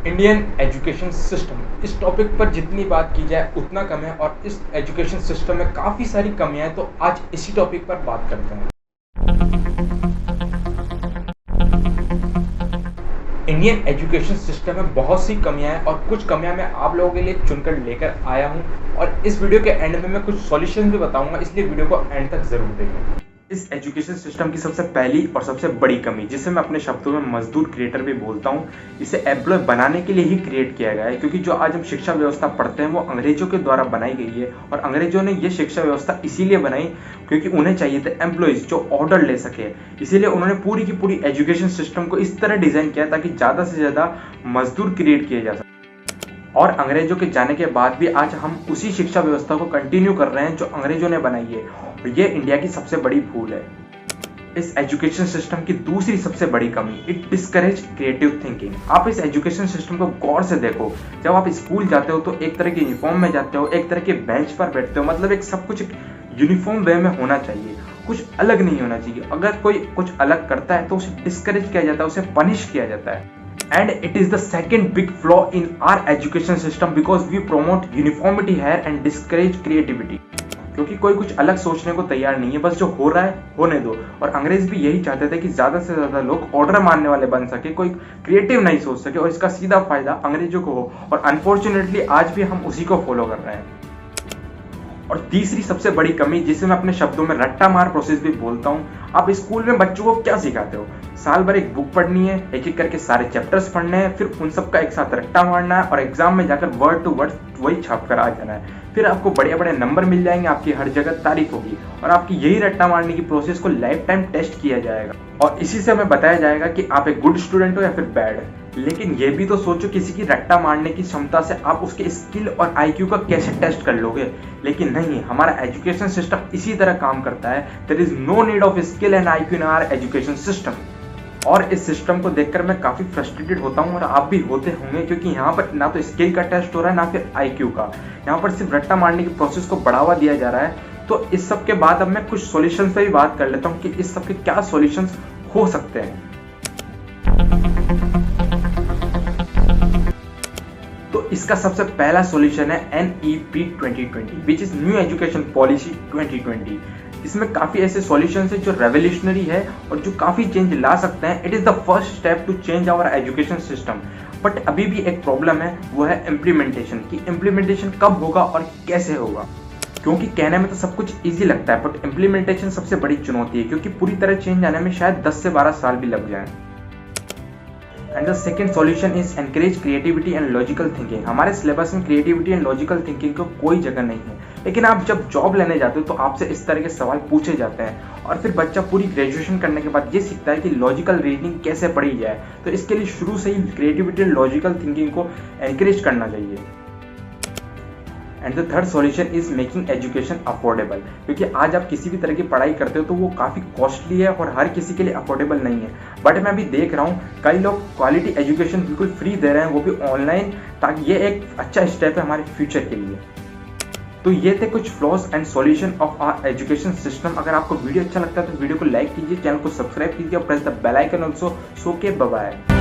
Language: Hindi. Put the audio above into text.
इंडियन एजुकेशन सिस्टम, इस टॉपिक पर जितनी बात की जाए उतना कम है और इस एजुकेशन सिस्टम में काफ़ी सारी कमियां हैं, तो आज इसी टॉपिक पर बात करते हैं। इंडियन एजुकेशन सिस्टम में बहुत सी कमियां हैं और कुछ कमियां मैं आप लोगों के लिए चुनकर लेकर आया हूं और इस वीडियो के एंड में मैं कुछ सॉल्यूशन भी बताऊंगा, इसलिए वीडियो को एंड तक जरूर देखें। इस एजुकेशन सिस्टम की सबसे पहली और सबसे बड़ी कमी, जिसे मैं अपने शब्दों में मजदूर क्रिएटर भी बोलता हूँ, इसे एम्प्लॉय बनाने के लिए ही क्रिएट किया गया है। क्योंकि जो आज हम शिक्षा व्यवस्था पढ़ते हैं वो अंग्रेजों के द्वारा बनाई गई है और अंग्रेजों ने ये शिक्षा व्यवस्था इसीलिए बनाई क्योंकि उन्हें चाहिए थे एम्प्लॉयज जो ऑर्डर ले सके। इसीलिए उन्होंने पूरी की पूरी एजुकेशन सिस्टम को इस तरह डिजाइन किया ताकि ज़्यादा से ज़्यादा मजदूर क्रिएट किए जा सके। और अंग्रेजों के जाने के बाद भी आज हम उसी शिक्षा व्यवस्था को कंटिन्यू कर रहे हैं जो अंग्रेजों ने बनाई है, और ये इंडिया की सबसे बड़ी भूल है। इस एजुकेशन सिस्टम की दूसरी सबसे बड़ी कमी, इट डिस्करेज क्रिएटिव थिंकिंग। आप इस एजुकेशन सिस्टम को गौर से देखो। जब आप स्कूल जाते हो तो एक तरह के यूनिफॉर्म में जाते हो, एक तरह के बेंच पर बैठते हो, मतलब एक सब कुछ यूनिफॉर्म वे में होना चाहिए, कुछ अलग नहीं होना चाहिए। अगर कोई कुछ अलग करता है तो उसे डिस्करेज किया जाता है, उसे पनिश किया जाता है। And it is the second big flaw in our education system because we promote uniformity here and discourage creativity. क्योंकि कोई कुछ अलग सोचने को तैयार नहीं है, बस जो हो रहा है होने दो। और अंग्रेज भी यही चाहते थे कि ज्यादा से ज्यादा लोग ऑर्डर मानने वाले बन सके, कोई क्रिएटिव नहीं सोच सके और इसका सीधा फायदा अंग्रेजों को हो। और अनफॉर्चुनेटली आज भी हम उसी को फॉलो कर रहे हैं। और तीसरी सबसे बड़ी कमी, जिसे मैं अपने शब्दों में रट्टा मार प्रोसेस भी बोलता हूँ, आप स्कूल में बच्चों को क्या सिखाते हो? साल भर एक बुक पढ़नी है, एक एक करके सारे चैप्टर्स पढ़ने हैं, फिर उन सब का एक साथ रट्टा मारना है और एग्जाम में जाकर वर्ड टू वर्ड वही छाप कर आ जाना है। फिर आपको बड़े बड़े नंबर मिल जाएंगे, आपकी हर जगह तारीफ होगी और आपकी यही रट्टा मारने की प्रोसेस को लाइफ टाइम टेस्ट किया जाएगा और इसी से हमें बताया जाएगा कि आप एक गुड स्टूडेंट हो या फिर बैड। लेकिन ये भी तो सोचो, किसी की रट्टा मारने की क्षमता से आप उसके स्किल और आईक्यू का कैसे टेस्ट कर लोगे? लेकिन नहीं, हमारा एजुकेशन सिस्टम इसी तरह काम करता है। There is no need of skill and IQ in our education system. और इस सिस्टम को देखकर मैं काफी फ्रस्ट्रेटेड होता हूँ और आप भी होते होंगे, क्योंकि यहाँ पर ना तो स्किल का टेस्ट हो रहा है ना फिर आईक्यू का। यहाँ पर सिर्फ रट्टा मारने की प्रोसेस को बढ़ावा दिया जा रहा है। तो इस सब के बाद अब मैं कुछ सॉल्यूशंस पे भी बात कर लेता हूँ कि इस सब के क्या सॉल्यूशंस हो सकते हैं। तो इसका सबसे पहला सॉल्यूशन है NEP 2020 which is new education policy 2020। इसमें काफी ऐसे सॉल्यूशंस है जो रेवोल्यूशनरी है और जो काफी चेंज ला सकते हैं। It is the first step to change our education system. But अभी भी एक प्रॉब्लम है, वो है इम्प्लीमेंटेशन। कि इम्प्लीमेंटेशन कब होगा और कैसे होगा? क्योंकि कहने में तो सब कुछ इजी लगता है बट इम्प्लीमेंटेशन सबसे बड़ी चुनौती है, क्योंकि पूरी तरह चेंज आने में शायद 10 से 12 साल भी लग जाए। And the second solution is encourage creativity and logical thinking. हमारे सिलेबस में क्रिएटिविटी एंड लॉजिकल थिंकिंग को कोई जगह नहीं है, लेकिन आप जब जॉब लेने जाते हो तो आपसे इस तरह के सवाल पूछे जाते हैं और फिर बच्चा पूरी ग्रेजुएशन करने के बाद ये सीखता है कि लॉजिकल रीजनिंग कैसे पढ़ी जाए। तो इसके लिए शुरू से ही क्रिएटिविटी एंड लॉजिकल थिंकिंग को एनकरेज करना चाहिए। And the third solution is making education affordable. क्योंकि आज आप किसी भी तरह की पढ़ाई करते हो तो वो काफ़ी कॉस्टली है और हर किसी के लिए अफोर्डेबल नहीं है। बट मैं अभी देख रहा हूँ कई लोग क्वालिटी एजुकेशन बिल्कुल फ्री दे रहे हैं, वो भी ऑनलाइन, ताकि ये एक अच्छा स्टेप है हमारे फ्यूचर के लिए। तो ये थे कुछ flaws and solution of our education system. अगर आपको वीडियो अच्छा लगता है तो वीडियो को लाइक कीजिए, चैनल को सब्सक्राइब कीजिए और press the bell icon also. So K bye bye.